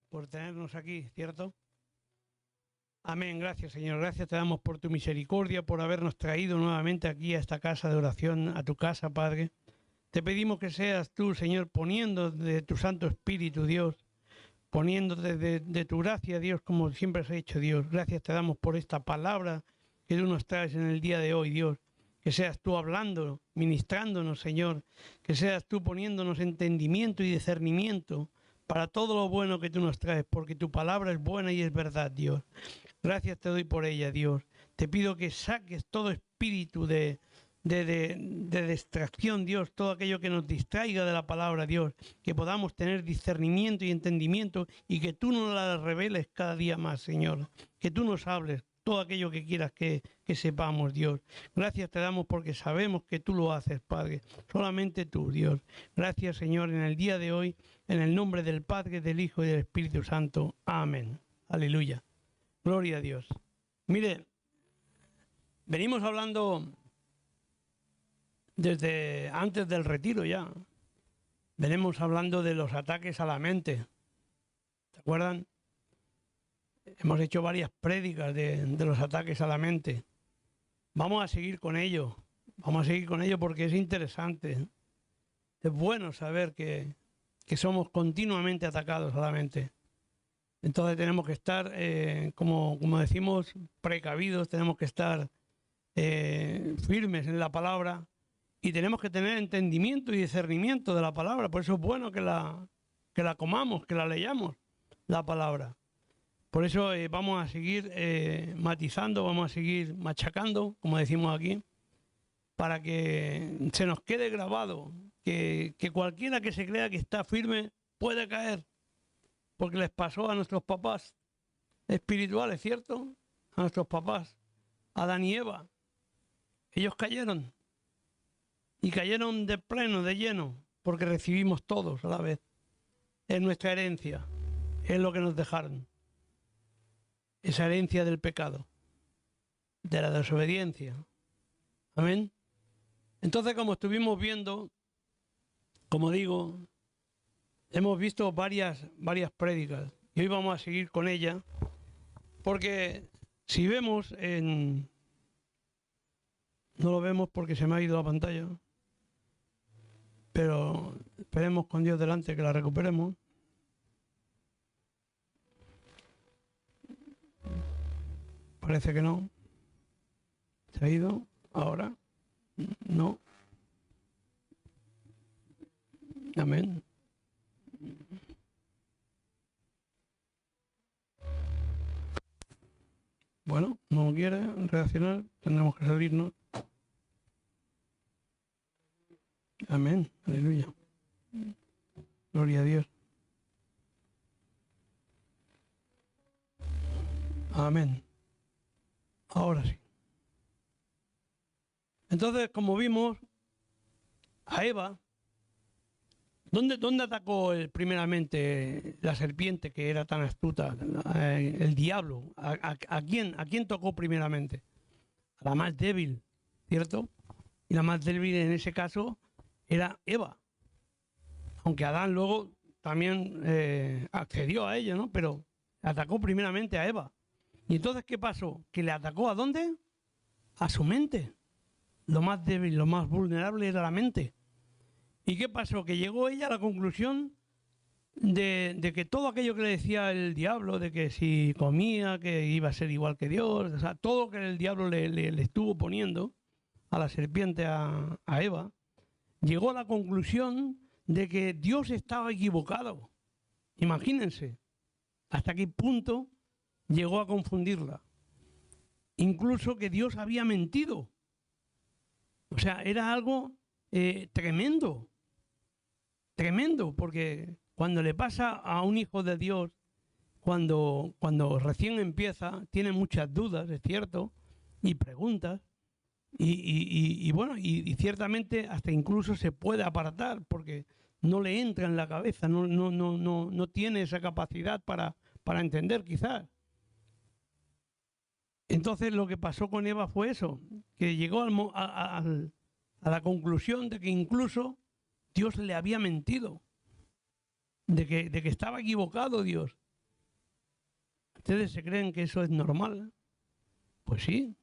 por tenernos aquí, ¿cierto? Amén, gracias Señor, gracias te damos por tu misericordia, por habernos traído nuevamente aquí a esta casa de oración, a tu casa, Padre. Te pedimos que seas tú, Señor, poniendo de tu Santo Espíritu, Dios, poniéndote de tu gracia, Dios, como siempre has hecho, Dios. Gracias te damos por esta palabra que tú nos traes en el día de hoy, Dios. Que seas tú hablando, ministrándonos, Señor. Que seas tú poniéndonos entendimiento y discernimiento para todo lo bueno que tú nos traes, porque tu palabra es buena y es verdad, Dios. Gracias te doy por ella, Dios. Te pido que saques todo espíritu de distracción, Dios, todo aquello que nos distraiga de la palabra, Dios, que podamos tener discernimiento y entendimiento y que tú nos la reveles cada día más, Señor, que tú nos hables todo aquello que quieras que sepamos, Dios. Gracias te damos porque sabemos que tú lo haces, Padre, solamente tú, Dios. Gracias, Señor, en el día de hoy, en el nombre del Padre, del Hijo y del Espíritu Santo. Amén. Aleluya. Gloria a Dios. Mire, venimos hablando desde antes del retiro ya. Venimos hablando de los ataques a la mente. ¿Se acuerdan? Hemos hecho varias prédicas de los ataques a la mente. Vamos a seguir con ello. Vamos a seguir con ello porque es interesante. Es bueno saber que somos continuamente atacados a la mente. Entonces tenemos que estar, como decimos, precavidos, tenemos que estar firmes en la palabra y tenemos que tener entendimiento y discernimiento de la palabra. Por eso es bueno que la comamos, que la leyamos, la palabra. Por eso vamos a seguir matizando, vamos a seguir machacando, como decimos aquí, para que se nos quede grabado que cualquiera que se crea que está firme puede caer. Porque les pasó a nuestros papás espirituales, ¿cierto? A nuestros papás, Adán y Eva. Ellos cayeron. Y cayeron de pleno, de lleno, porque recibimos todos a la vez. Es nuestra herencia. Es lo que nos dejaron. Esa herencia del pecado, de la desobediencia. Amén. Entonces, como estuvimos viendo, como digo, hemos visto varias prédicas y hoy vamos a seguir con ella, porque si vemos en... No lo vemos porque se me ha ido la pantalla, pero esperemos con Dios delante que la recuperemos. Parece que no. ¿Se ha ido? ¿Ahora? No. Amén. Bueno, no quiere reaccionar, tendremos que salirnos. Amén, aleluya. Gloria a Dios. Amén. Ahora sí. Entonces, como vimos, a Eva, ¿dónde atacó primeramente la serpiente que era tan astuta, el diablo? ¿A quién tocó primeramente? A la más débil, ¿cierto? Y la más débil en ese caso era Eva. Aunque Adán luego también accedió a ella, ¿no? Pero atacó primeramente a Eva. ¿Y entonces qué pasó? ¿Que le atacó a dónde? A su mente. Lo más débil, lo más vulnerable era la mente. ¿Y qué pasó? Que llegó ella a la conclusión de que todo aquello que le decía el diablo, de que si comía, que iba a ser igual que Dios, o sea, todo lo que el diablo le estuvo poniendo a la serpiente, a Eva, llegó a la conclusión de que Dios estaba equivocado. Imagínense hasta qué punto llegó a confundirla. Incluso que Dios había mentido. O sea, era algo tremendo. Tremendo, porque cuando le pasa a un hijo de Dios, cuando recién empieza, tiene muchas dudas, es cierto, y preguntas, y bueno, y ciertamente hasta incluso se puede aparatar, porque no le entra en la cabeza, no tiene esa capacidad para entender quizás. Entonces lo que pasó con Eva fue eso, que llegó a la conclusión de que incluso Dios le había mentido, de que estaba equivocado Dios. ¿Ustedes se creen que eso es normal? Pues sí.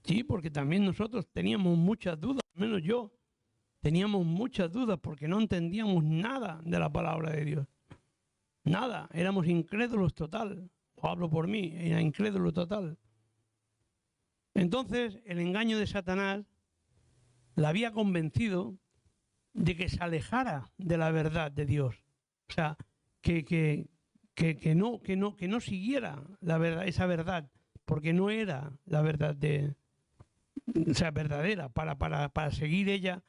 Sí, porque también nosotros teníamos muchas dudas, al menos yo. Teníamos muchas dudas porque no entendíamos nada de la palabra de Dios. Nada, éramos incrédulos total. Hablo por mí, era incrédulo total. Entonces, el engaño de Satanás la había convencido de que se alejara de la verdad de Dios. O sea, que no siguiera la verdad, esa verdad, porque no era la verdad verdadera. Para seguir ella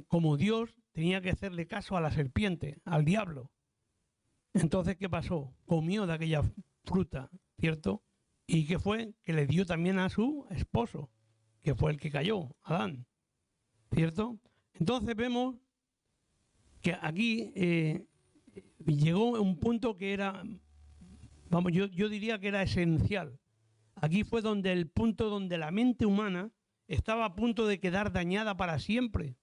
como Dios, tenía que hacerle caso a la serpiente, al diablo. Entonces, ¿qué pasó? Comió de aquella fruta, ¿cierto? ¿Y qué fue? Que le dio también a su esposo, que fue el que cayó, Adán, ¿cierto? Entonces vemos que aquí llegó un punto que era, vamos, yo diría que era esencial. Aquí fue donde el punto donde la mente humana estaba a punto de quedar dañada para siempre.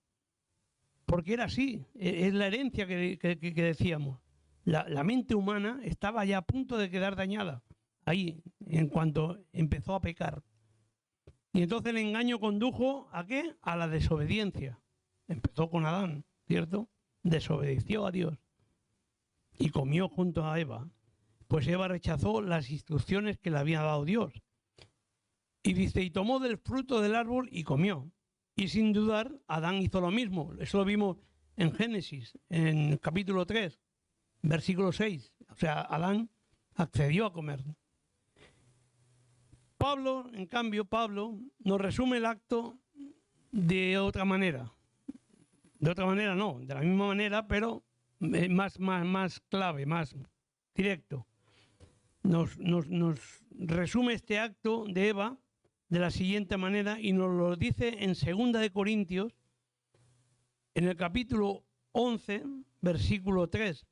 Porque era así, es la herencia que decíamos. La mente humana estaba ya a punto de quedar dañada, ahí, en cuanto empezó a pecar. Y entonces el engaño condujo ¿a qué? A la desobediencia. Empezó con Adán, ¿cierto? Desobedeció a Dios y comió junto a Eva. Pues Eva rechazó las instrucciones que le había dado Dios. Y dice, y tomó del fruto del árbol y comió. Y sin dudar, Adán hizo lo mismo. Eso lo vimos en Génesis, en capítulo 3. Versículo 6, o sea, Adán accedió a comer. Pablo, en cambio, Pablo nos resume el acto de otra manera. De otra manera no, de la misma manera, pero más clave, más directo. Nos resume este acto de Eva de la siguiente manera y nos lo dice en 2 de Corintios, en el capítulo 11, versículo 3.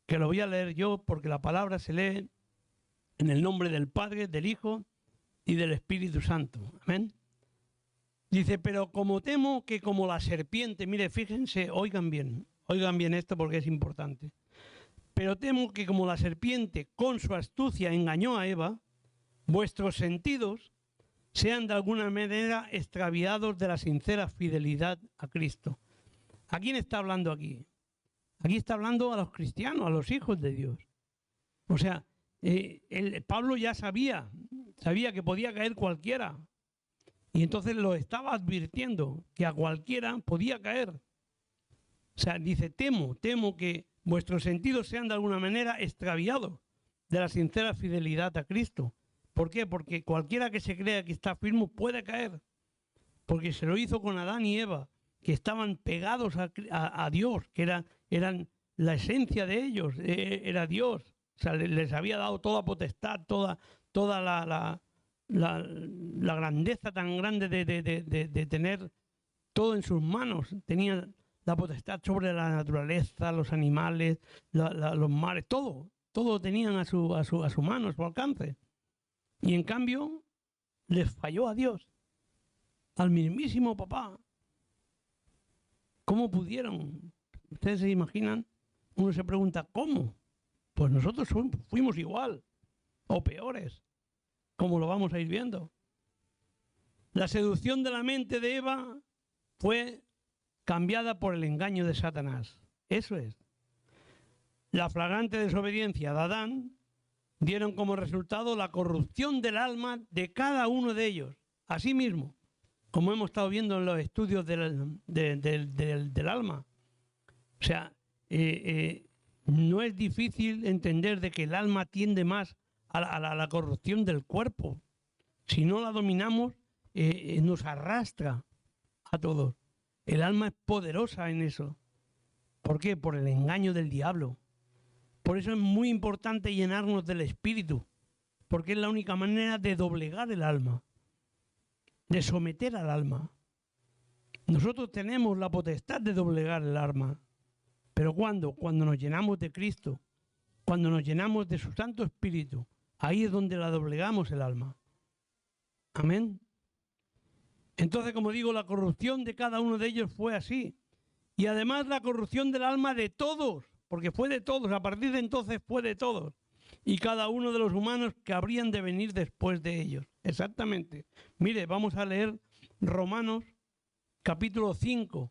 Que lo voy a leer yo porque la palabra se lee en el nombre del Padre, del Hijo y del Espíritu Santo. Amén. Dice, pero como temo que como la serpiente, mire, fíjense, oigan bien esto porque es importante. Pero temo que como la serpiente con su astucia engañó a Eva, vuestros sentidos sean de alguna manera extraviados de la sincera fidelidad a Cristo. ¿A quién está hablando aquí? Aquí está hablando a los cristianos, a los hijos de Dios. O sea, Pablo ya sabía que podía caer cualquiera. Y entonces lo estaba advirtiendo, que a cualquiera podía caer. O sea, dice, temo que vuestros sentidos sean de alguna manera extraviados de la sincera fidelidad a Cristo. ¿Por qué? Porque cualquiera que se crea que está firme puede caer. Porque se lo hizo con Adán y Eva, que estaban pegados a Dios, que eran la esencia de ellos, era Dios. O sea, les había dado toda potestad, toda la grandeza tan grande de tener todo en sus manos. Tenían la potestad sobre la naturaleza, los animales, los mares, todo tenían a su mano, a su alcance. Y en cambio, les falló a Dios, al mismísimo papá. ¿Cómo pudieron? ¿Ustedes se imaginan? Uno se pregunta, ¿cómo? Pues nosotros fuimos igual, o peores, como lo vamos a ir viendo. La seducción de la mente de Eva fue cambiada por el engaño de Satanás. Eso es. La flagrante desobediencia de Adán dieron como resultado la corrupción del alma de cada uno de ellos. Asimismo, como hemos estado viendo en los estudios del alma. O sea, no es difícil entender de que el alma tiende más a la corrupción del cuerpo. Si no la dominamos, nos arrastra a todos. El alma es poderosa en eso. ¿Por qué? Por el engaño del diablo. Por eso es muy importante llenarnos del Espíritu, porque es la única manera de doblegar el alma, de someter al alma. Nosotros tenemos la potestad de doblegar el alma. Pero ¿cuándo? Cuando nos llenamos de Cristo, cuando nos llenamos de su Santo Espíritu, ahí es donde la doblegamos el alma. Amén. Entonces, como digo, la corrupción de cada uno de ellos fue así. Y además la corrupción del alma de todos, porque fue de todos, a partir de entonces fue de todos, y cada uno de los humanos que habrían de venir después de ellos. Exactamente. Mire, vamos a leer Romanos capítulo 5,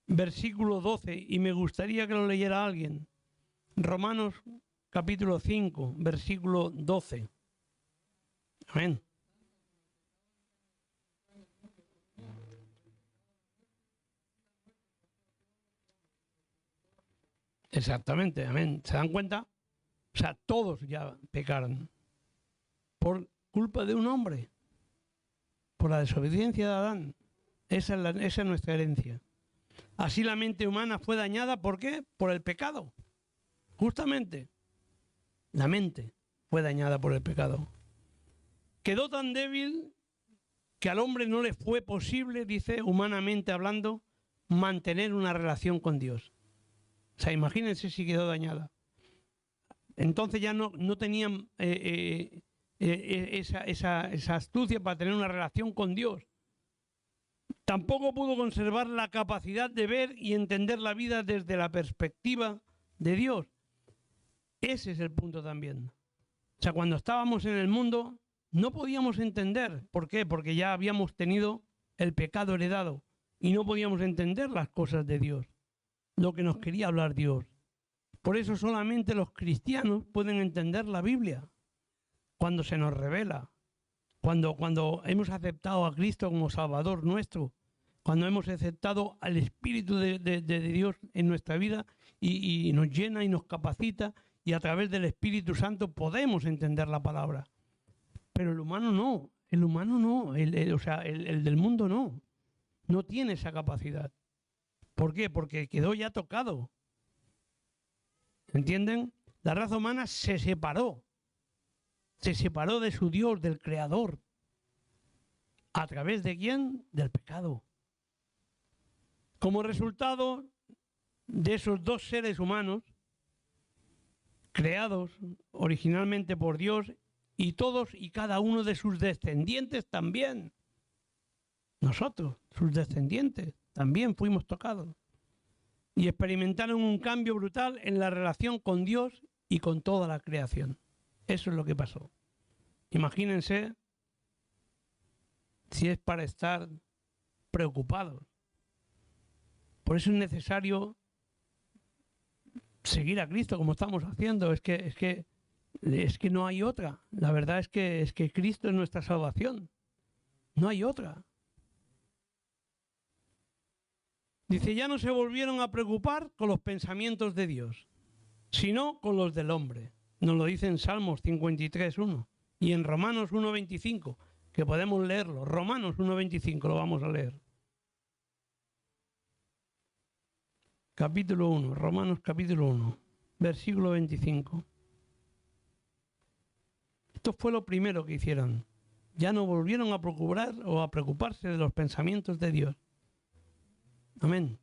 versículo 12, y me gustaría que lo leyera alguien. Romanos capítulo 5, versículo 12. Amén. Exactamente, amén. ¿Se dan cuenta? O sea, todos ya pecaron por culpa de un hombre, por la desobediencia de Adán. Esa es nuestra herencia. Así la mente humana fue dañada, ¿por qué? Por el pecado. Justamente, la mente fue dañada por el pecado. Quedó tan débil que al hombre no le fue posible, dice, humanamente hablando, mantener una relación con Dios. O sea, imagínense si quedó dañada. Entonces ya no tenían esa astucia para tener una relación con Dios. Tampoco pudo conservar la capacidad de ver y entender la vida desde la perspectiva de Dios. Ese es el punto también. O sea, cuando estábamos en el mundo no podíamos entender. ¿Por qué? Porque ya habíamos tenido el pecado heredado y no podíamos entender las cosas de Dios, lo que nos quería hablar Dios. Por eso solamente los cristianos pueden entender la Biblia, cuando se nos revela, cuando hemos aceptado a Cristo como Salvador nuestro, cuando hemos aceptado al Espíritu de Dios en nuestra vida y nos llena y nos capacita, y a través del Espíritu Santo podemos entender la palabra. Pero el humano no, el del mundo no tiene esa capacidad. ¿Por qué? Porque quedó ya tocado. ¿Entienden? La raza humana se separó de su Dios, del Creador. ¿A través de quién? Del pecado. Como resultado de esos dos seres humanos, creados originalmente por Dios, y todos y cada uno de sus descendientes también. Nosotros, sus descendientes, también fuimos tocados. Y experimentaron un cambio brutal en la relación con Dios y con toda la creación. Eso es lo que pasó. Imagínense si es para estar preocupados. Por eso es necesario seguir a Cristo como estamos haciendo. Es que no hay otra. La verdad es que Cristo es nuestra salvación. No hay otra. Dice, ya no se volvieron a preocupar con los pensamientos de Dios, sino con los del hombre. Nos lo dice en Salmos 53:1 y en Romanos 1:25, que podemos leerlo. Romanos 1:25 lo vamos a leer. Capítulo 1, Romanos capítulo 1, versículo 25. Esto fue lo primero que hicieron. Ya no volvieron a procurar o a preocuparse de los pensamientos de Dios. Amén.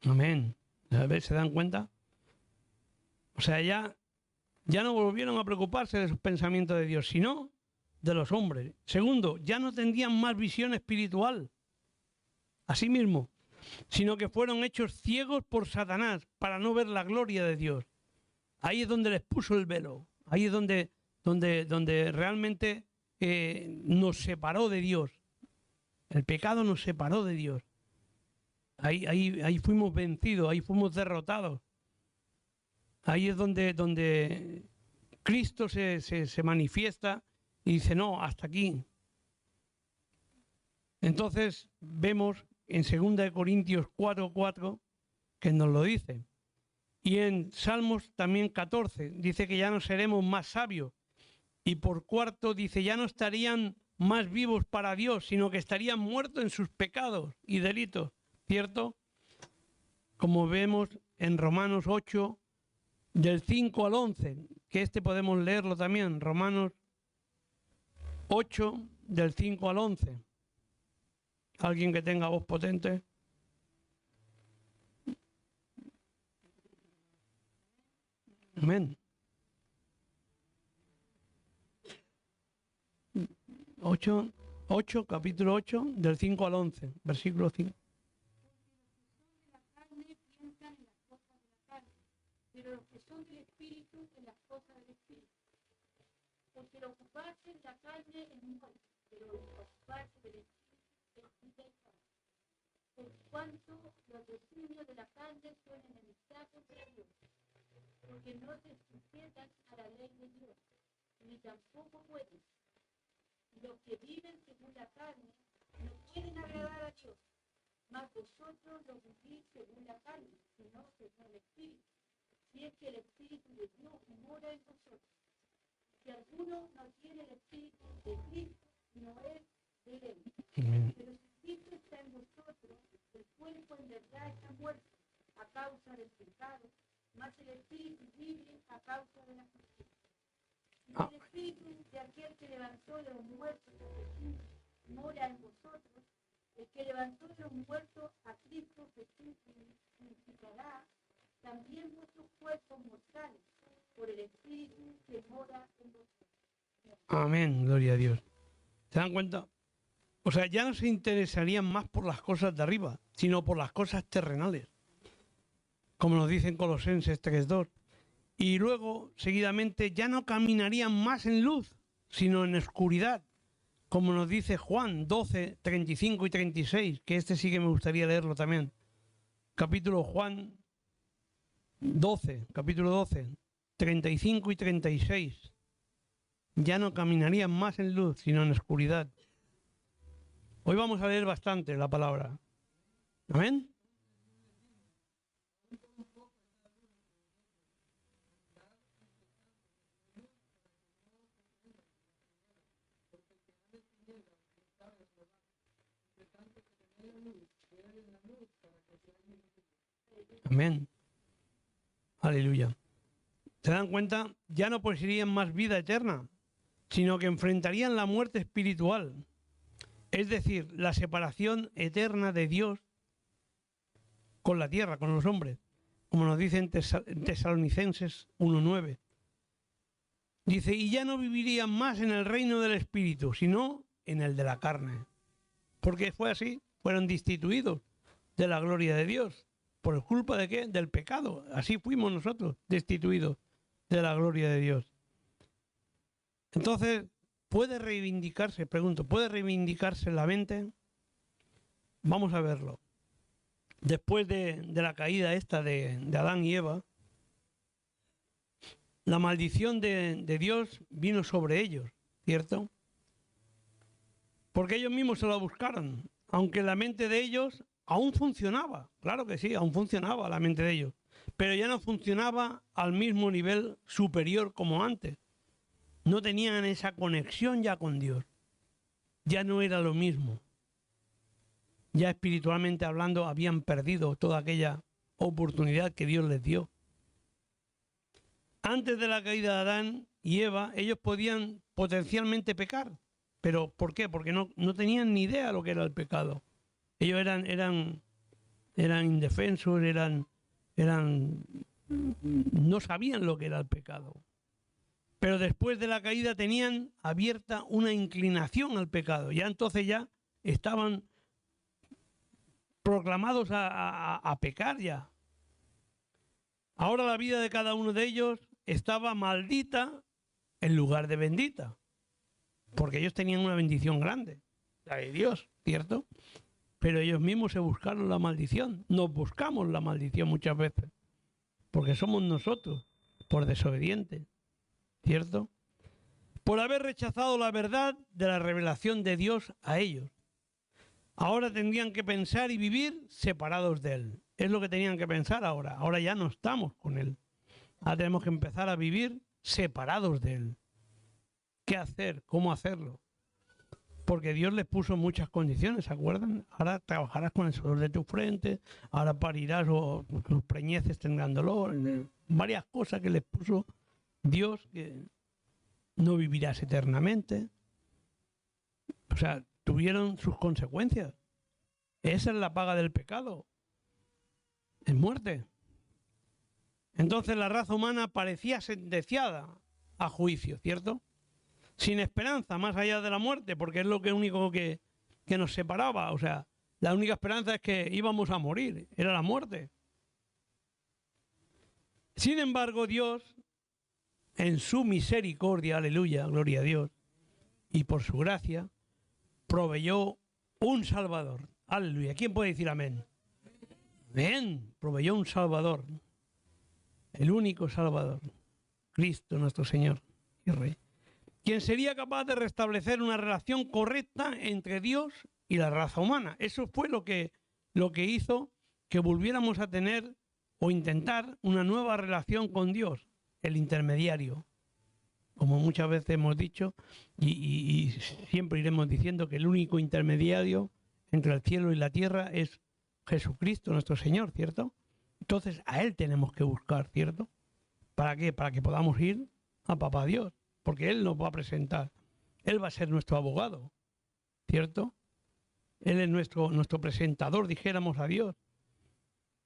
Amén. A ver, ¿se dan cuenta? O sea, ya no volvieron a preocuparse de sus pensamientos de Dios, sino de los hombres. Segundo, ya no tendrían más visión espiritual. Asimismo, sino que fueron hechos ciegos por Satanás para no ver la gloria de Dios. Ahí es donde les puso el velo. Ahí es donde realmente nos separó de Dios. El pecado nos separó de Dios. Ahí fuimos vencidos, ahí fuimos derrotados. Ahí es donde Cristo se manifiesta y dice, no, hasta aquí. Entonces vemos en 2 Corintios 4:4 que nos lo dice. Y en Salmos también 14 dice que ya no seremos más sabios. Y por cuarto dice, ya no estarían más vivos para Dios, sino que estarían muertos en sus pecados y delitos. ¿Cierto? Como vemos en Romanos 8, del 5 al 11, que podemos leerlo también, Romanos 8, del 5 al 11. ¿Alguien que tenga voz potente? Amén. 8, capítulo 8, del 5 al 11, versículo 5. Pero los que son del Espíritu en las cosas del Espíritu. Porque el ocuparse en la carne es muerte, pero el ocuparse del Espíritu es vida y paz. Por cuanto los designios de la carne son enemistad contra Dios, porque no se sujetan a la ley de Dios, ni tampoco pueden. Los que viven según la carne no pueden agradar a Dios, mas vosotros lo vivís según la carne, sino según el Espíritu. Si es que el Espíritu de Dios mora en vosotros. Si alguno no tiene el Espíritu de Cristo, no es de él. Pero si Cristo está en vosotros, el cuerpo en verdad está muerto a causa del pecado, mas el Espíritu vive a causa de la justicia. Y si el Espíritu de aquel que levantó de los muertos a Jesús mora en vosotros, el que levantó de los muertos a Cristo Jesús vivificará también vuestros cuerpos mortales, por el Espíritu que mora en vosotros. Amén, gloria a Dios. ¿Se dan cuenta? O sea, ya no se interesarían más por las cosas de arriba, sino por las cosas terrenales, como nos dicen Colosenses 3:2. Y luego, seguidamente, ya no caminarían más en luz, sino en oscuridad, como nos dice Juan 12, 35 y 36, que este sí que me gustaría leerlo también. Capítulo 12, 35 y 36. Ya no caminarían más en luz, sino en oscuridad. Hoy vamos a leer bastante la palabra. ¿Amén? Amén. Aleluya. ¿Se dan cuenta? Ya no poseerían más vida eterna, sino que enfrentarían la muerte espiritual. Es decir, la separación eterna de Dios con la tierra, con los hombres, como nos dice en Tesalonicenses 1:9. Dice, y ya no vivirían más en el reino del Espíritu, sino en el de la carne. Porque fue así, fueron destituidos de la gloria de Dios. ¿Por culpa de qué? Del pecado. Así fuimos nosotros, destituidos de la gloria de Dios. Entonces, ¿puede reivindicarse? Pregunto, ¿puede reivindicarse la mente? Vamos a verlo. Después de la caída esta de Adán y Eva, la maldición de Dios vino sobre ellos, ¿cierto? Porque ellos mismos se la buscaron, aunque la mente de ellos aún funcionaba, claro que sí, aún funcionaba la mente de ellos, pero ya no funcionaba al mismo nivel superior como antes. No tenían esa conexión ya con Dios, ya no era lo mismo. Ya espiritualmente hablando habían perdido toda aquella oportunidad que Dios les dio. Antes de la caída de Adán y Eva, ellos podían potencialmente pecar. ¿Pero por qué? Porque no tenían ni idea de lo que era el pecado. Ellos eran indefensos, no sabían lo que era el pecado. Pero después de la caída tenían abierta una inclinación al pecado. Ya entonces ya estaban proclamados a pecar ya. Ahora la vida de cada uno de ellos estaba maldita en lugar de bendita. Porque ellos tenían una bendición grande, la de Dios, ¿cierto? Pero ellos mismos se buscaron la maldición. Nos buscamos la maldición muchas veces. Porque somos nosotros, por desobedientes, ¿cierto? Por haber rechazado la verdad de la revelación de Dios a ellos. Ahora tendrían que pensar y vivir separados de Él. Es lo que tenían que pensar ahora. Ahora ya no estamos con Él. Ahora tenemos que empezar a vivir separados de Él. ¿Qué hacer? ¿Cómo hacerlo? Porque Dios les puso muchas condiciones, ¿se acuerdan? Ahora trabajarás con el sudor de tu frente, ahora parirás o tus preñeces tendrán dolor, varias cosas que les puso Dios, que no vivirás eternamente. O sea, tuvieron sus consecuencias. Esa es la paga del pecado. Es muerte. Entonces la raza humana parecía sentenciada a juicio, ¿cierto? sin esperanza más allá de la muerte, porque es lo único que nos separaba. O sea, la única esperanza es que íbamos a morir, era la muerte. Sin embargo, Dios, en su misericordia, aleluya, gloria a Dios, y por su gracia, proveyó un Salvador. Aleluya. ¿Quién puede decir amén? Amén. Proveyó un Salvador, el único Salvador, Cristo nuestro Señor y Rey, quien sería capaz de restablecer una relación correcta entre Dios y la raza humana. Eso fue lo que hizo que volviéramos a tener o intentar una nueva relación con Dios, el intermediario. Como muchas veces hemos dicho y siempre iremos diciendo, que el único intermediario entre el cielo y la tierra es Jesucristo nuestro Señor, ¿cierto? Entonces a Él tenemos que buscar, ¿cierto? ¿Para qué? Para que podamos ir a Papá Dios, porque Él nos va a presentar. Él va a ser nuestro abogado, ¿cierto? Él es nuestro presentador, dijéramos, a Dios.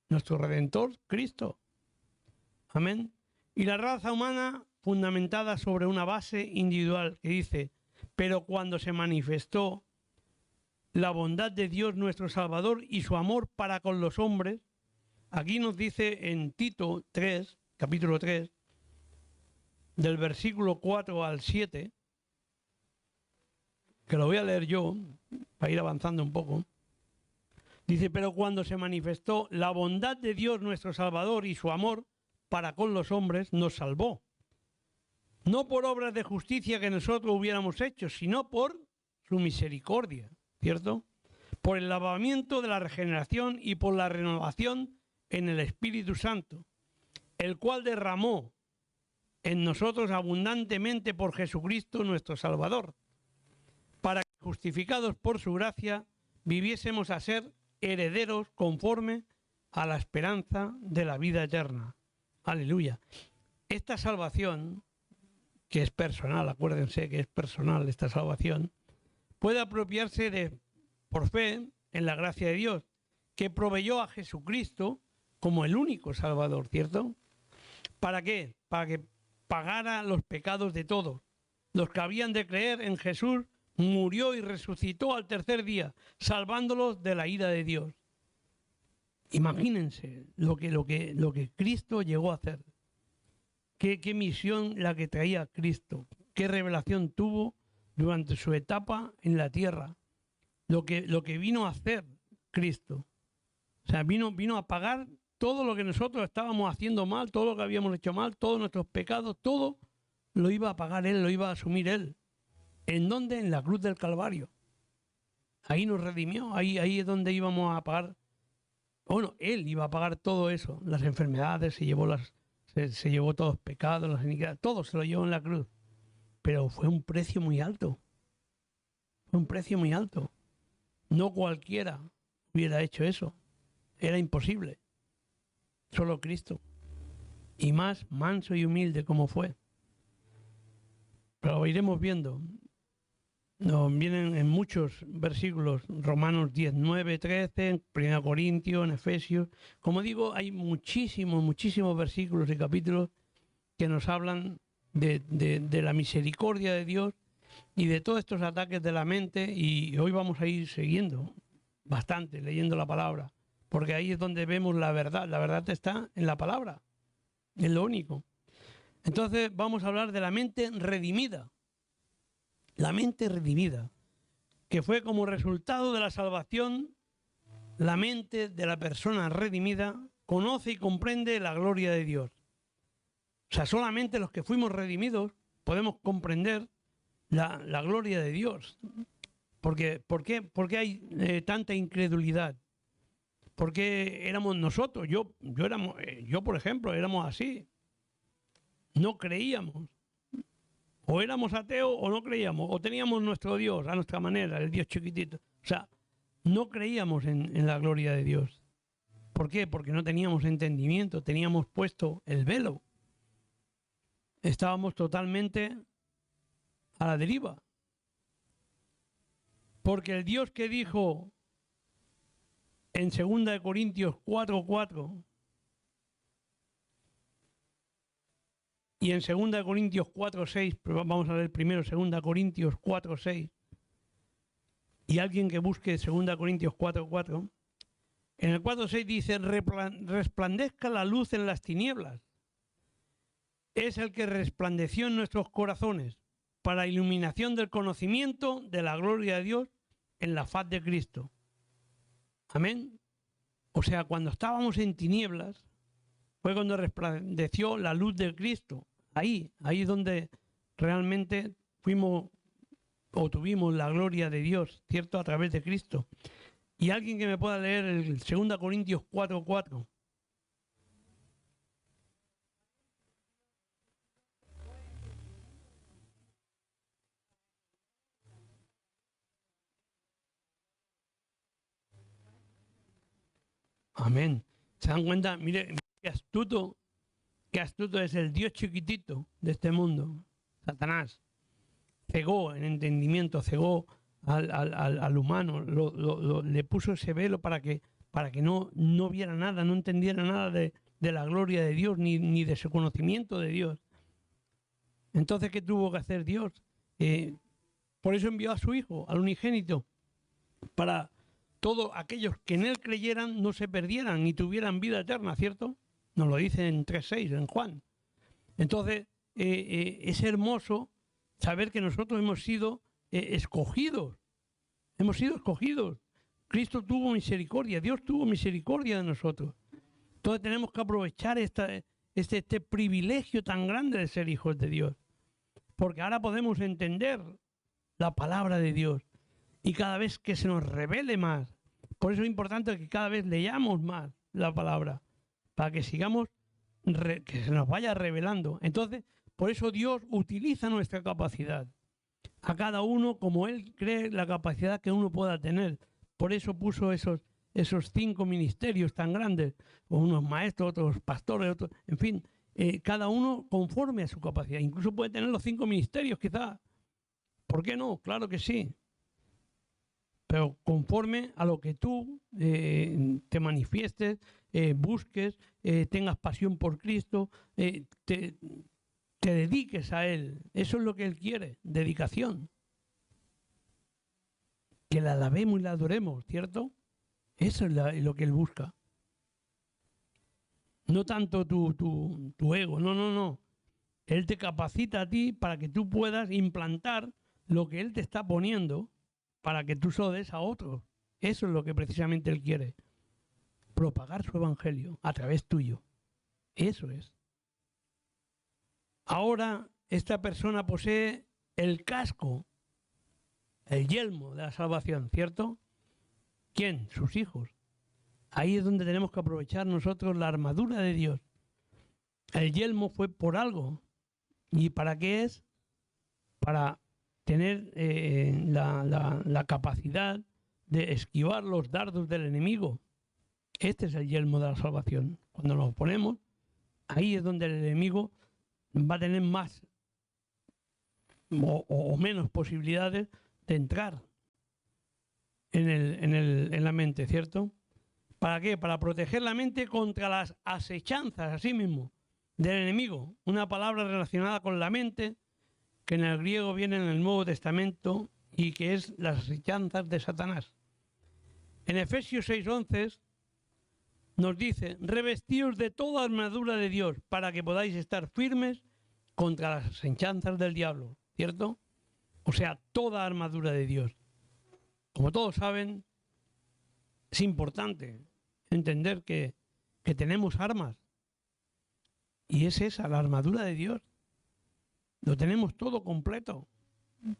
Nuestro Redentor, Cristo. Amén. Y la raza humana fundamentada sobre una base individual que dice: pero cuando se manifestó la bondad de Dios nuestro Salvador y su amor para con los hombres, aquí nos dice en Tito 3, capítulo 3, del versículo 4 al 7, que lo voy a leer yo para ir avanzando un poco. Dice: pero cuando se manifestó la bondad de Dios nuestro Salvador y su amor para con los hombres, nos salvó. No por obras de justicia que nosotros hubiéramos hecho, sino por su misericordia, ¿cierto? Por el lavamiento de la regeneración y por la renovación en el Espíritu Santo, el cual derramó en nosotros abundantemente por Jesucristo nuestro Salvador, para que, justificados por su gracia, viviésemos a ser herederos conforme a la esperanza de la vida eterna. Aleluya. Esta salvación, que es personal, acuérdense que es personal esta salvación, puede apropiarse por fe en la gracia de Dios, que proveyó a Jesucristo como el único Salvador, ¿cierto? ¿Para qué? Para que pagara los pecados de todos. Los que habían de creer en Jesús, murió y resucitó al tercer día, salvándolos de la ira de Dios. Imagínense lo que Cristo llegó a hacer. ¿Qué misión la que traía Cristo? ¿Qué revelación tuvo durante su etapa en la tierra? Lo que vino a hacer Cristo. O sea, vino a pagar todo lo que nosotros estábamos haciendo mal, todo lo que habíamos hecho mal, todos nuestros pecados, todo lo iba a pagar Él, lo iba a asumir Él. ¿En dónde? En la cruz del Calvario. Ahí nos redimió, ahí es donde íbamos a pagar. Bueno, Él iba a pagar todo eso, las enfermedades, se llevó todos los pecados, las iniquidades, todo se lo llevó en la cruz. Pero fue un precio muy alto. Fue un precio muy alto. No cualquiera hubiera hecho eso. Era imposible. Solo Cristo. Y más manso y humilde como fue. Pero lo iremos viendo. Nos vienen en muchos versículos, Romanos 10, 9, 13, 1 Corintios, en Efesios. Como digo, hay muchísimos versículos y capítulos que nos hablan de la misericordia de Dios y de todos estos ataques de la mente, y hoy vamos a ir siguiendo bastante, leyendo la palabra, porque ahí es donde vemos la verdad está en la palabra, es lo único. Entonces vamos a hablar de la mente redimida. La mente redimida, que fue como resultado de la salvación. La mente de la persona redimida conoce y comprende la gloria de Dios. O sea, solamente los que fuimos redimidos podemos comprender la gloria de Dios. ¿Por qué hay tanta incredulidad? Porque éramos nosotros, yo, por ejemplo, éramos así. No creíamos. O éramos ateos o no creíamos, o teníamos nuestro Dios a nuestra manera, el Dios chiquitito. O sea, no creíamos en la gloria de Dios. ¿Por qué? Porque no teníamos entendimiento, teníamos puesto el velo. Estábamos totalmente a la deriva. Porque el Dios que dijo en 2 Corintios 4:4, y Y en 2 Corintios 4:6, vamos a leer primero 2 Corintios 4:6, y alguien que busque 2 Corintios 4:4, en el 4:6 dice: resplandezca la luz en las tinieblas. Es el que resplandeció en nuestros corazones para iluminación del conocimiento de la gloria de Dios en la faz de Cristo. Amén. O sea, cuando estábamos en tinieblas, fue cuando resplandeció la luz de Cristo. Ahí es donde realmente fuimos o tuvimos la gloria de Dios, ¿cierto? A través de Cristo. Y alguien que me pueda leer el 2 Corintios 4:4. Amén. ¿Se dan cuenta? Mire, qué astuto es el Dios chiquitito de este mundo, Satanás. Cegó en entendimiento, cegó al humano, le puso ese velo para que no viera nada, no entendiera nada de la gloria de Dios, ni de su conocimiento de Dios. Entonces, ¿qué tuvo que hacer Dios? Por eso envió a su Hijo, al unigénito, para todos aquellos que en Él creyeran no se perdieran ni tuvieran vida eterna, ¿cierto? Nos lo dice en 3:6, en Juan. Entonces, es hermoso saber que nosotros hemos sido escogidos. Hemos sido escogidos. Cristo tuvo misericordia, Dios tuvo misericordia de nosotros. Entonces tenemos que aprovechar este privilegio tan grande de ser hijos de Dios. Porque ahora podemos entender la palabra de Dios. Y cada vez que se nos revele más. Por eso es importante que cada vez leamos más la palabra. Para que sigamos, que se nos vaya revelando. Entonces, por eso Dios utiliza nuestra capacidad. A cada uno como Él cree la capacidad que uno pueda tener. Por eso puso esos 5 ministerios tan grandes. Unos maestros, otros pastores, otros, en fin. Cada uno conforme a su capacidad. Incluso puede tener los 5 ministerios quizás. ¿Por qué no? Claro que sí. Pero conforme a lo que tú te manifiestes, busques, tengas pasión por Cristo, te dediques a Él. Eso es lo que Él quiere, dedicación. Que la alabemos y la adoremos, ¿cierto? Eso es lo que Él busca. No tanto tu ego, no. Él te capacita a ti para que tú puedas implantar lo que Él te está poniendo para que tú se lo des a otros. Eso es lo que precisamente Él quiere. Propagar su evangelio a través tuyo. Eso es. Ahora esta persona posee el casco, el yelmo de la salvación, ¿cierto? ¿Quién? Sus hijos. Ahí es donde tenemos que aprovechar nosotros la armadura de Dios. El yelmo fue por algo. ¿Y para qué es? Para tener la capacidad de esquivar los dardos del enemigo. Este es el yelmo de la salvación. Cuando nos ponemos, ahí es donde el enemigo va a tener más o menos posibilidades de entrar en la mente, ¿cierto? ¿Para qué? Para proteger la mente contra las asechanzas, así mismo, del enemigo. Una palabra relacionada con la mente, que en el griego viene en el Nuevo Testamento y que es las asechanzas de Satanás. En Efesios 6:11 nos dice: revestíos de toda armadura de Dios para que podáis estar firmes contra las asechanzas del diablo, ¿cierto? O sea, toda armadura de Dios. Como todos saben, es importante entender que tenemos armas. Y es esa, la armadura de Dios. Lo tenemos todo completo.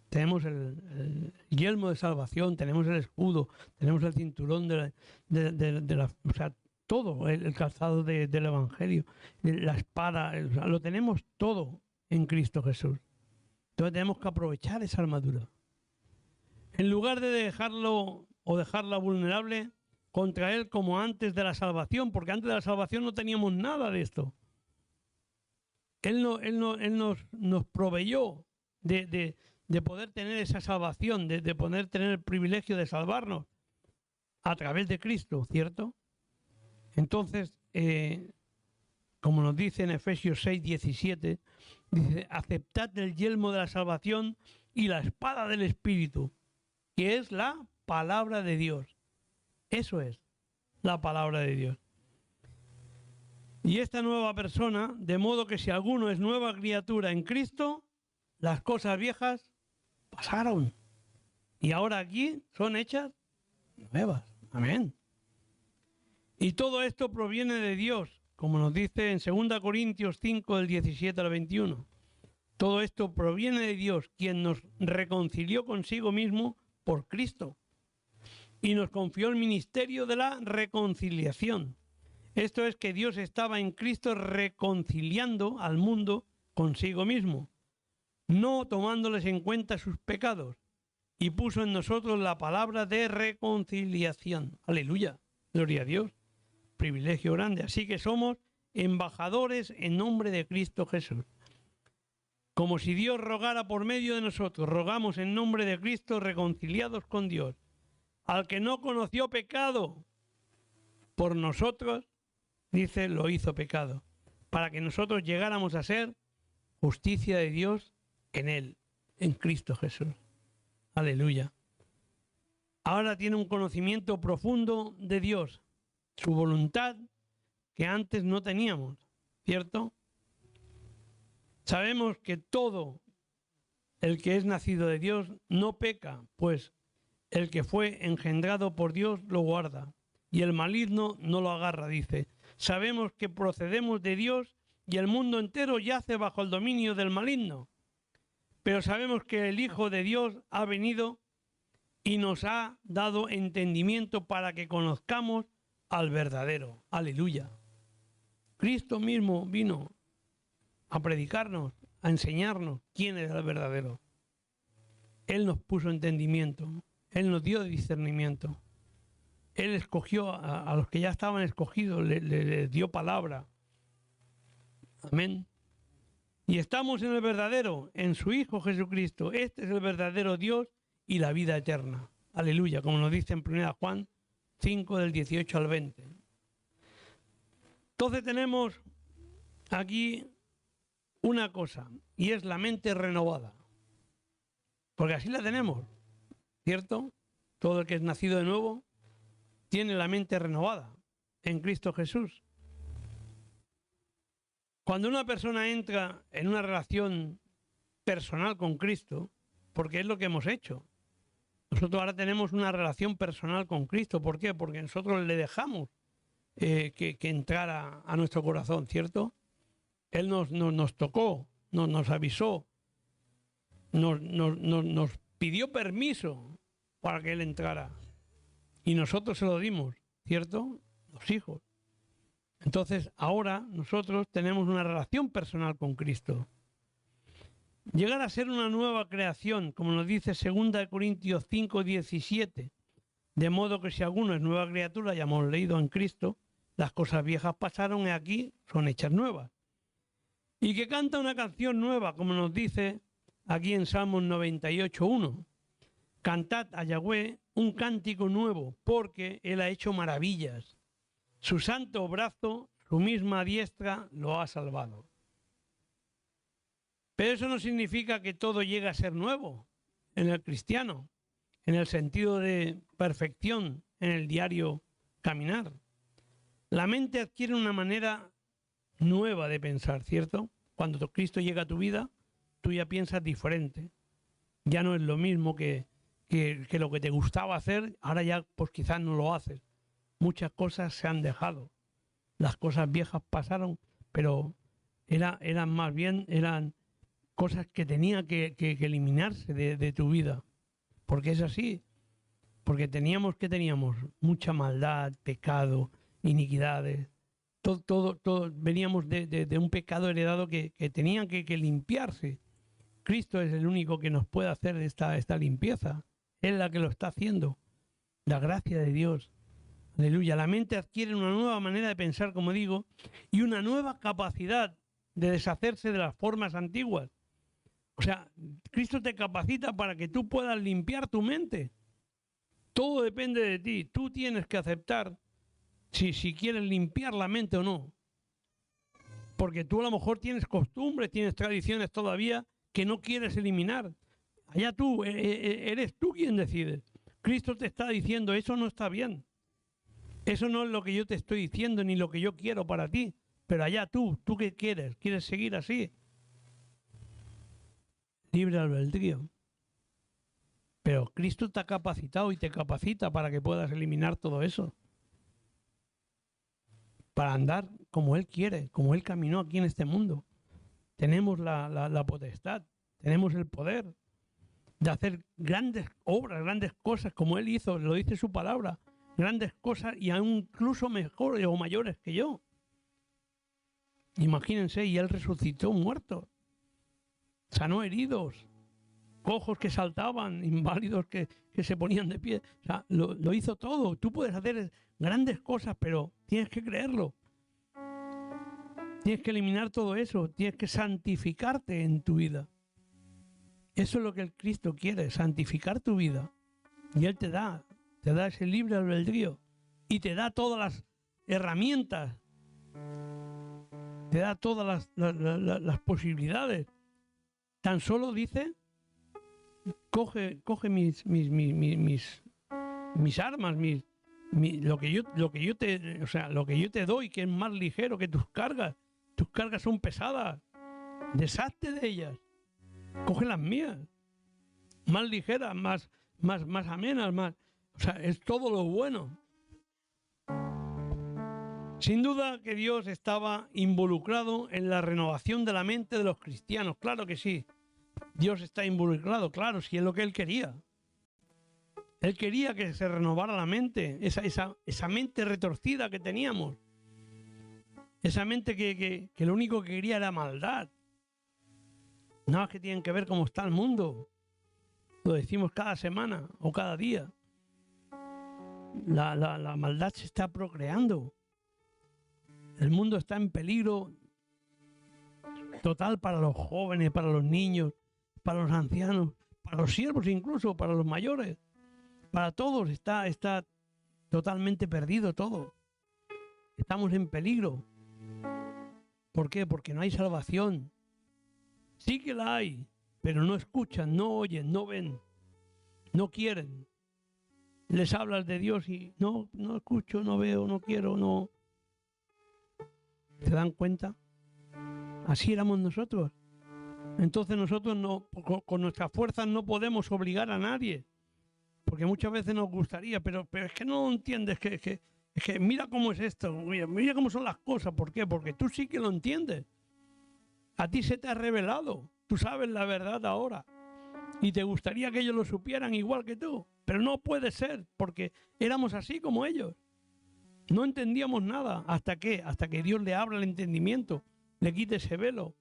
Tenemos el yelmo de salvación, tenemos el escudo, tenemos el cinturón de la o sea, todo, el calzado del Evangelio, la espada, lo tenemos todo en Cristo Jesús. Entonces tenemos que aprovechar esa armadura. En lugar de dejarlo o dejarla vulnerable contra Él como antes de la salvación, porque antes de la salvación no teníamos nada de esto. Él nos proveyó de poder tener esa salvación, de poder tener el privilegio de salvarnos a través de Cristo, ¿cierto? Entonces, como nos dice en Efesios 6:17, dice, aceptad el yelmo de la salvación y la espada del Espíritu, que es la palabra de Dios. Eso es la palabra de Dios. Y esta nueva persona, de modo que si alguno es nueva criatura en Cristo, las cosas viejas pasaron. Y ahora aquí son hechas nuevas. Amén. Y todo esto proviene de Dios, como nos dice en 2 Corintios 5, del 17 al 21. Todo esto proviene de Dios, quien nos reconcilió consigo mismo por Cristo y nos confió el ministerio de la reconciliación. Esto es que Dios estaba en Cristo reconciliando al mundo consigo mismo, no tomándoles en cuenta sus pecados, y puso en nosotros la palabra de reconciliación. Aleluya, gloria a Dios, privilegio grande. Así que somos embajadores en nombre de Cristo Jesús. Como si Dios rogara por medio de nosotros, rogamos en nombre de Cristo reconciliados con Dios. Al que no conoció pecado, por nosotros, dice, lo hizo pecado, para que nosotros llegáramos a ser justicia de Dios en Él, en Cristo Jesús. Aleluya. Ahora tiene un conocimiento profundo de Dios, su voluntad, que antes no teníamos, ¿cierto? Sabemos que todo el que es nacido de Dios no peca, pues el que fue engendrado por Dios lo guarda, y el maligno no lo agarra, dice. Sabemos que procedemos de Dios y el mundo entero yace bajo el dominio del maligno. Pero sabemos que el Hijo de Dios ha venido y nos ha dado entendimiento para que conozcamos al verdadero. Aleluya. Cristo mismo vino a predicarnos, a enseñarnos quién es el verdadero. Él nos puso entendimiento, Él nos dio discernimiento. Él escogió a los que ya estaban escogidos, les dio palabra. Amén. Y estamos en el verdadero, en su Hijo Jesucristo. Este es el verdadero Dios y la vida eterna. Aleluya, como nos dice en 1 Juan 5, del 18 al 20. Entonces tenemos aquí una cosa, y es la mente renovada. Porque así la tenemos, ¿cierto? Todo el que es nacido de nuevo tiene la mente renovada en Cristo Jesús. Cuando una persona entra en una relación personal con Cristo, porque es lo que hemos hecho, nosotros ahora tenemos una relación personal con Cristo. ¿Por qué? Porque nosotros le dejamos que entrara a nuestro corazón, ¿cierto? Él nos tocó, nos avisó, nos pidió permiso para que Él entrara. Y nosotros se lo dimos, ¿cierto? Los hijos. Entonces, ahora nosotros tenemos una relación personal con Cristo. Llegar a ser una nueva creación, como nos dice 2 Corintios 5, 17, de modo que si alguno es nueva criatura, ya hemos leído en Cristo, las cosas viejas pasaron y aquí son hechas nuevas. Y que canta una canción nueva, como nos dice aquí en Salmos 98, 1. Cantad a Yahweh un cántico nuevo, porque Él ha hecho maravillas. Su santo brazo, su misma diestra, lo ha salvado. Pero eso no significa que todo llegue a ser nuevo en el cristiano, en el sentido de perfección en el diario caminar. La mente adquiere una manera nueva de pensar, ¿cierto? Cuando Cristo llega a tu vida, tú ya piensas diferente. Ya no es lo mismo que lo que te gustaba hacer, ahora ya pues quizás no lo haces. Muchas cosas se han dejado. Las cosas viejas pasaron, pero eran más bien cosas que tenían que eliminarse de tu vida. Porque es así. Porque teníamos mucha maldad, pecado, iniquidades. Todo veníamos de un pecado heredado que tenían que limpiarse. Cristo es el único que nos puede hacer esta limpieza. Él es la que lo está haciendo. La gracia de Dios. Aleluya. La mente adquiere una nueva manera de pensar, como digo, y una nueva capacidad de deshacerse de las formas antiguas. O sea, Cristo te capacita para que tú puedas limpiar tu mente. Todo depende de ti. Tú tienes que aceptar si quieres limpiar la mente o no. Porque tú a lo mejor tienes costumbres, tienes tradiciones todavía que no quieres eliminar. Allá tú, eres tú quien decide. Cristo te está diciendo, eso no está bien. Eso no es lo que yo te estoy diciendo ni lo que yo quiero para ti. Pero allá tú qué quieres? ¿Quieres seguir así? Libre albedrío. Pero Cristo te ha capacitado y te capacita para que puedas eliminar todo eso. Para andar como Él quiere, como Él caminó aquí en este mundo. Tenemos la potestad, tenemos el poder de hacer grandes obras, grandes cosas como Él hizo, lo dice su palabra, grandes cosas y aún incluso mejores o mayores que yo. Imagínense, y Él resucitó muertos, sanó heridos, cojos que saltaban, inválidos que se ponían de pie. O sea, lo hizo todo. Tú puedes hacer grandes cosas, pero tienes que creerlo. Tienes que eliminar todo eso, tienes que santificarte en tu vida. Eso es lo que el Cristo quiere, santificar tu vida. Y Él te da ese libre albedrío y te da todas las herramientas, te da todas las posibilidades. Tan solo dice, coge mis armas, lo que yo te doy, que es más ligero que tus cargas. Tus cargas son pesadas. Deshazte de ellas. Coge las mías. Más ligeras, más amenas, más. O sea, es todo lo bueno. Sin duda que Dios estaba involucrado en la renovación de la mente de los cristianos. Claro que sí. Dios está involucrado, claro, si es lo que Él quería. Él quería que se renovara la mente, esa mente retorcida que teníamos. Esa mente que lo único que quería era maldad. Nada más que tienen que ver cómo está el mundo. Lo decimos cada semana o cada día. La maldad se está procreando. El mundo está en peligro total para los jóvenes, para los niños, para los ancianos, para los siervos incluso, para los mayores. Para todos está totalmente perdido todo. Estamos en peligro. ¿Por qué? Porque no hay salvación. Sí que la hay, pero no escuchan, no oyen, no ven, no quieren. Les hablas de Dios y no escucho, no veo, no quiero, no. ¿Se dan cuenta? Así éramos nosotros. Entonces nosotros con nuestras fuerzas no podemos obligar a nadie. Porque muchas veces nos gustaría, pero es que no entiendes, es que mira cómo es esto, mira cómo son las cosas. ¿Por qué? Porque tú sí que lo entiendes. A ti se te ha revelado, tú sabes la verdad ahora. Y te gustaría que ellos lo supieran igual que tú. Pero no puede ser, porque éramos así como ellos. No entendíamos nada. ¿Hasta qué? Hasta que Dios le abra el entendimiento, le quite ese velo.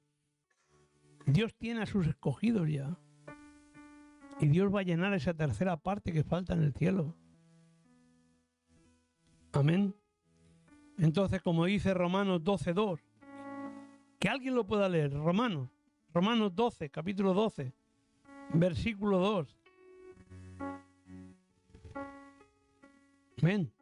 Dios tiene a sus escogidos ya. Y Dios va a llenar esa tercera parte que falta en el cielo. Amén. Entonces, como dice Romanos 12:2, que alguien lo pueda leer, Romanos 12, capítulo 12, versículo 2. Amén.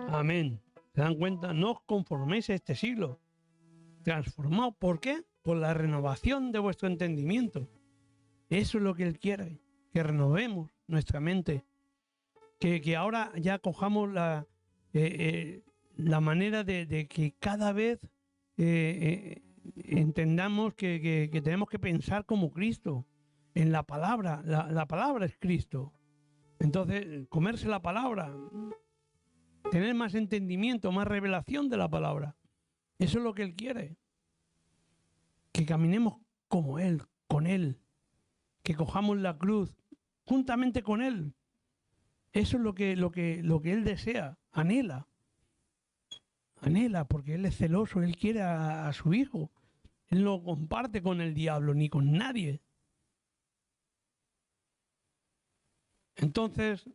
Amén. ¿Se dan cuenta? No os conforméis a este siglo. Transformado. ¿Por qué? Por la renovación de vuestro entendimiento. Eso es lo que Él quiere. Que renovemos nuestra mente. Que ahora ya cojamos la manera de que cada vez entendamos que tenemos que pensar como Cristo. En la palabra. La palabra es Cristo. Entonces, comerse la palabra. Tener más entendimiento, más revelación de la palabra. Eso es lo que Él quiere. Que caminemos como Él, con Él. Que cojamos la cruz juntamente con Él. Eso es lo que Él desea, anhela. Anhela, porque Él es celoso, Él quiere a su Hijo. Él no comparte con el diablo ni con nadie. Entonces,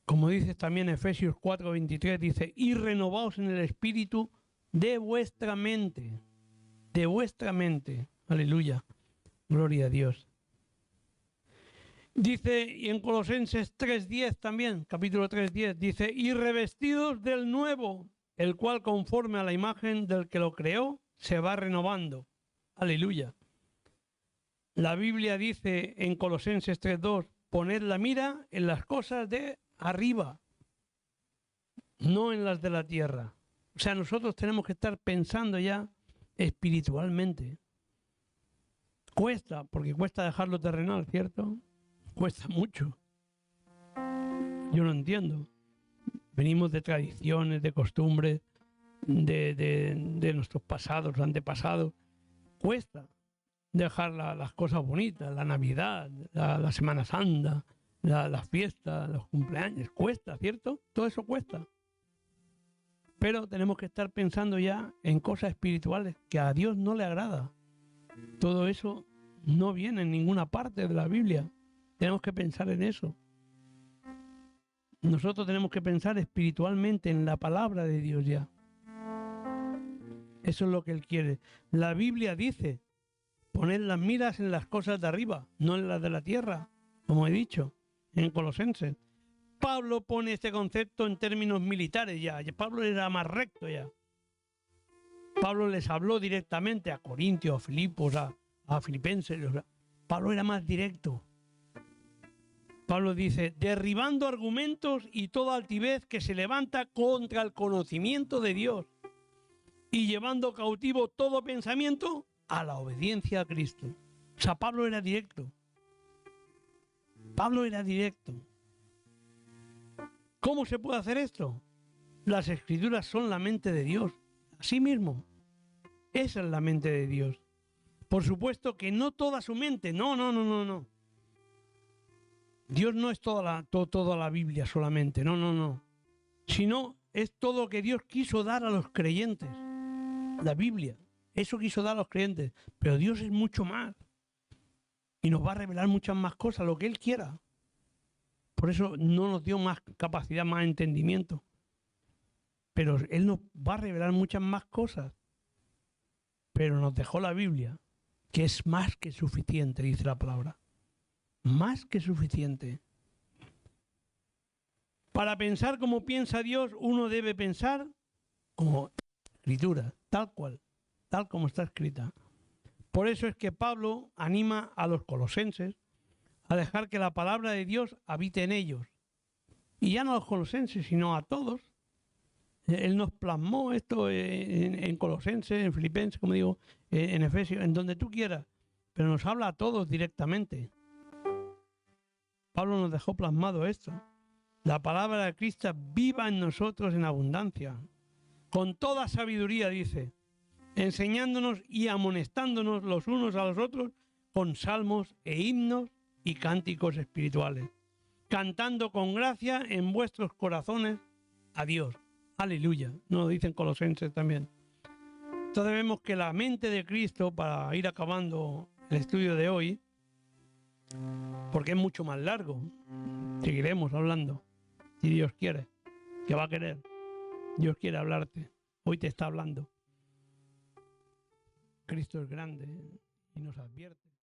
como dice también Efesios 4:23, dice, y renovaos en el espíritu de vuestra mente. De vuestra mente. Aleluya. Gloria a Dios. Dice, y en Colosenses 3:10 también, capítulo 3:10, dice, y revestidos del nuevo, el cual conforme a la imagen del que lo creó, se va renovando. Aleluya. La Biblia dice en Colosenses 3:2, poned la mira en las cosas de arriba, no en las de la tierra. O sea, nosotros tenemos que estar pensando ya espiritualmente. Cuesta, porque cuesta dejar lo terrenal, ¿cierto? Cuesta mucho. Yo no entiendo. Venimos de tradiciones, de costumbres, de nuestros pasados, antepasados. Cuesta dejar las cosas bonitas, la Navidad, la Semana Santa, las fiestas, los cumpleaños. Cuesta, ¿cierto? Todo eso cuesta. Pero tenemos que estar pensando ya en cosas espirituales que a Dios no le agrada. Todo eso no viene en ninguna parte de la Biblia. Tenemos que pensar en eso. Nosotros tenemos que pensar espiritualmente en la palabra de Dios ya. Eso es lo que Él quiere. La Biblia dice, poned las miras en las cosas de arriba, no en las de la tierra, como he dicho, en Colosenses. Pablo pone este concepto en términos militares ya. Pablo era más recto ya. Pablo les habló directamente a Corintios, a Filipos, a Filipenses. Pablo era más directo. Pablo dice, derribando argumentos y toda altivez que se levanta contra el conocimiento de Dios y llevando cautivo todo pensamiento a la obediencia a Cristo. O sea, Pablo era directo. Pablo era directo. ¿Cómo se puede hacer esto? Las Escrituras son la mente de Dios. Así mismo. Esa es la mente de Dios. Por supuesto que no toda su mente. No. Dios no es toda la Biblia solamente. No. Sino es todo lo que Dios quiso dar a los creyentes. La Biblia. Eso quiso dar a los creyentes. Pero Dios es mucho más. Y nos va a revelar muchas más cosas, lo que Él quiera. Por eso no nos dio más capacidad, más entendimiento. Pero Él nos va a revelar muchas más cosas. Pero nos dejó la Biblia, que es más que suficiente, dice la palabra. Más que suficiente. Para pensar como piensa Dios, uno debe pensar como Escritura, tal cual, tal como está escrita. Por eso es que Pablo anima a los colosenses a dejar que la palabra de Dios habite en ellos. Y ya no a los colosenses, sino a todos. Él nos plasmó esto en Colosenses, en Filipenses, como digo, en Efesios, en donde tú quieras. Pero nos habla a todos directamente. Pablo nos dejó plasmado esto. La palabra de Cristo viva en nosotros en abundancia. Con toda sabiduría, dice, enseñándonos y amonestándonos los unos a los otros con salmos e himnos y cánticos espirituales, cantando con gracia en vuestros corazones a Dios. Aleluya, nos lo dicen Colosenses también. Entonces vemos que la mente de Cristo, para ir acabando el estudio de hoy, porque es mucho más largo, seguiremos hablando, si Dios quiere, que va a querer. Dios quiere hablarte, hoy te está hablando. Cristo es grande y nos advierte.